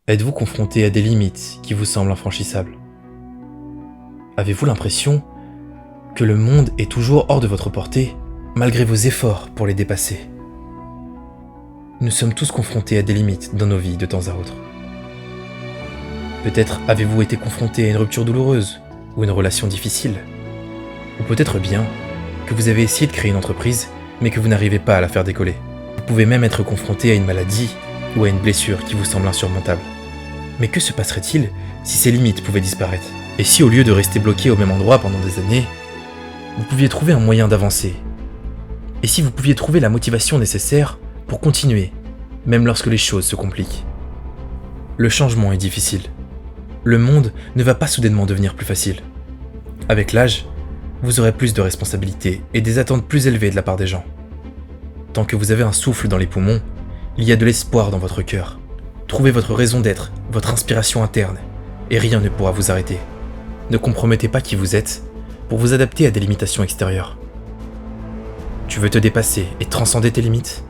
Êtes-vous confronté à des limites qui vous semblent infranchissables? Avez-vous l'impression que le monde est toujours hors de votre portée, malgré vos efforts pour les dépasser? Nous sommes tous confrontés à des limites dans nos vies de temps à autre. Peut-être avez-vous été confronté à une rupture douloureuse ou une relation difficile. Ou peut-être bien que vous avez essayé de créer une entreprise, mais que vous n'arrivez pas à la faire décoller. Vous pouvez même être confronté à une maladie ou à une blessure qui vous semble insurmontable. Mais que se passerait-il si ces limites pouvaient disparaître? Et si au lieu de rester bloqué au même endroit pendant des années, vous pouviez trouver un moyen d'avancer? Et si vous pouviez trouver la motivation nécessaire pour continuer, même lorsque les choses se compliquent? Le changement est difficile. Le monde ne va pas soudainement devenir plus facile. Avec l'âge, vous aurez plus de responsabilités et des attentes plus élevées de la part des gens. Tant que vous avez un souffle dans les poumons, il y a de l'espoir dans votre cœur. Trouvez votre raison d'être, votre inspiration interne, et rien ne pourra vous arrêter. Ne compromettez pas qui vous êtes pour vous adapter à des limitations extérieures. Tu veux te dépasser et transcender tes limites?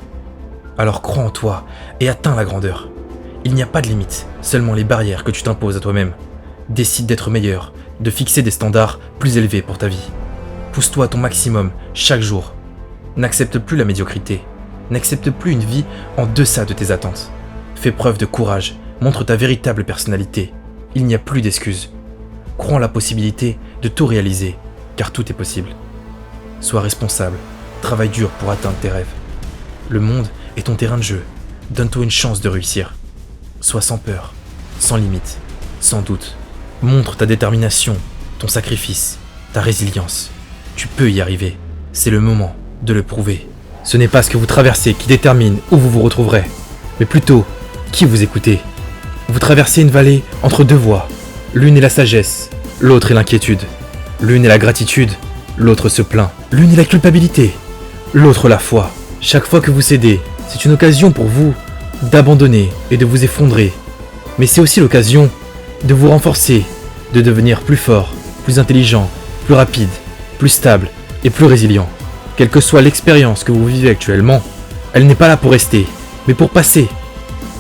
Alors crois en toi et atteins la grandeur. Il n'y a pas de limite, seulement les barrières que tu t'imposes à toi-même. Décide d'être meilleur, de fixer des standards plus élevés pour ta vie. Pousse-toi à ton maximum chaque jour. N'accepte plus la médiocrité. N'accepte plus une vie en deçà de tes attentes. Fais preuve de courage, montre ta véritable personnalité. Il n'y a plus d'excuses. Crois en la possibilité de tout réaliser, car tout est possible. Sois responsable, travaille dur pour atteindre tes rêves. Le monde est ton terrain de jeu. Donne-toi une chance de réussir. Sois sans peur, sans limite, sans doute. Montre ta détermination, ton sacrifice, ta résilience. Tu peux y arriver. C'est le moment de le prouver. Ce n'est pas ce que vous traversez qui détermine où vous vous retrouverez, mais plutôt qui vous écoutez. Vous traversez une vallée entre deux voies. L'une est la sagesse, l'autre est l'inquiétude. L'une est la gratitude, l'autre se plaint. L'une est la culpabilité, l'autre la foi. Chaque fois que vous cédez, c'est une occasion pour vous d'abandonner et de vous effondrer. Mais c'est aussi l'occasion de vous renforcer, de devenir plus fort, plus intelligent, plus rapide, plus stable et plus résilient. Quelle que soit l'expérience que vous vivez actuellement, elle n'est pas là pour rester, mais pour passer.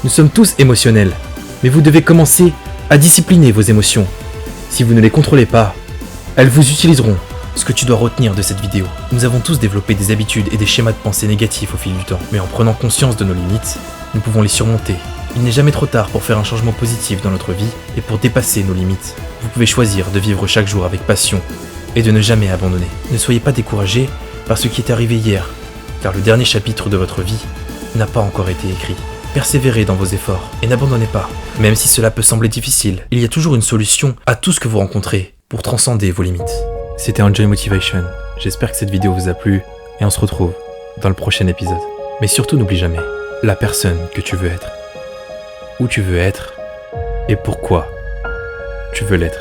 Nous sommes tous émotionnels, mais vous devez commencer à discipliner vos émotions. Si vous ne les contrôlez pas, elles vous utiliseront. Ce que tu dois retenir de cette vidéo, nous avons tous développé des habitudes et des schémas de pensée négatifs au fil du temps, mais en prenant conscience de nos limites, nous pouvons les surmonter. Il n'est jamais trop tard pour faire un changement positif dans notre vie et pour dépasser nos limites. Vous pouvez choisir de vivre chaque jour avec passion et de ne jamais abandonner. Ne soyez pas découragés par ce qui est arrivé hier, car le dernier chapitre de votre vie n'a pas encore été écrit. Persévérez dans vos efforts et n'abandonnez pas. Même si cela peut sembler difficile, il y a toujours une solution à tout ce que vous rencontrez pour transcender vos limites. C'était Enjoy Motivation. J'espère que cette vidéo vous a plu et on se retrouve dans le prochain épisode. Mais surtout n'oublie jamais la personne que tu veux être, où tu veux être et pourquoi tu veux l'être.